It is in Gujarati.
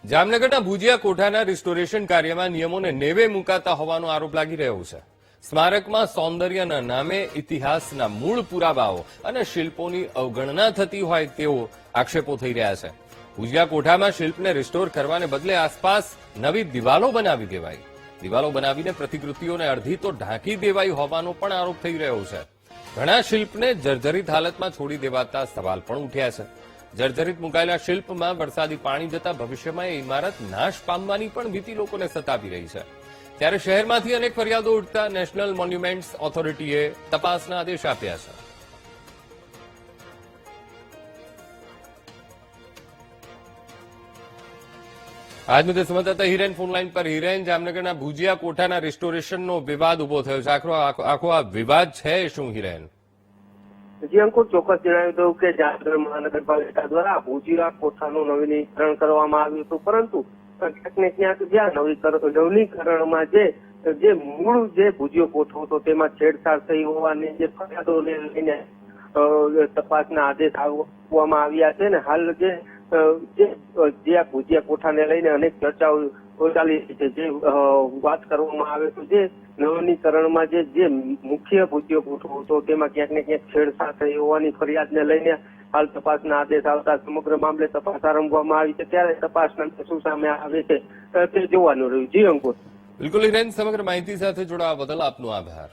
જામનગરના ભુજિયા કોઠાના રિસ્ટોરેશન કાર્યમાં નિયમોને નેવે મુકાતા હોવાનો આરોપ લાગી રહ્યો છે. સ્મારકમાં સૌંદર્યના નામે ઇતિહાસના મૂળ પુરાવાઓ અને શિલ્પોની અવગણના થતી હોય તેવો આક્ષેપો થઈ રહ્યા છે. ભુજિયા કોઠામાં શિલ્પને રિસ્ટોર કરવાને બદલે આસપાસ નવી દિવાલો બનાવી દેવાઈ. દિવાલો બનાવીને પ્રતિકૃતિઓને અડધી તો ઢાંકી દેવાઈ હોવાનો પણ આરોપ થઈ રહ્યો છે. ઘણા શિલ્પને જર્જરિત હાલતમાં છોડી દેવાતા સવાલ પણ ઉઠ્યા છે. જર્જરિત મુકાયેલા શિલ્પમાં વરસાદી પાણી જતા ભવિષ્યમાં એ ઇમારત નાશ પામવાની પણ ભીતિ લોકોને સતાવી રહી છે. ત્યારે શહેરમાંથી અનેક ફરિયાદો ઉઠતા નેશનલ મોન્યુમેન્ટ્સ ઓથોરિટીએ તપાસના આદેશ આપ્યા છે. આજ મુદ્દે સંવાદદાતા હિરેન ફોનલાઈન પર. હિરેન, જામનગરના ભુજિયા કોઠાના રિસ્ટોરેશનનો વિવાદ ઉભો થયો છે. આખો આ વિવાદ છે શું, હિરેન? જી અંકુર, ચોક્કસ જણાવી દઉં કે જામનગર મહાનગરપાલિકા દ્વારા ભુજિયા કોઠાનું નવીનીકરણ કરવામાં આવ્યું હતું, પરંતુ ક્યાંક ને ક્યાંક જ્યાં નવીનીકરણમાં જે મૂળ જે ભુજિયો કોઠો હતો તેમાં છેડછાડ થઈ હોવાની જે ફરિયાદોને લઈને તપાસના આદેશ આપવામાં આવ્યા છે. ને હાલ જે આ ભુજિયા કોઠાને લઈને અનેક ચર્ચાઓ ચાલી રહી છે. જે વાત કરવામાં આવે તો જે નવીનીકરણમાં જે મુખ્ય ભુજિયો કોઠો હતો તેમાં ક્યાંક ને ક્યાંક છેડછાડ થઈ હોવાની ફરિયાદને લઈને હાલ તપાસના આદેશ આવતા સમગ્ર મામલે તપાસ આરંભવામાં આવી છે. ત્યારે તપાસના શું સામે આવે છે તે જોવાનું રહ્યું. જી અંકુર. બિલકુલ હિરેન, સમગ્ર માહિતી સાથે જોડાવા બદલ આપનો આભાર.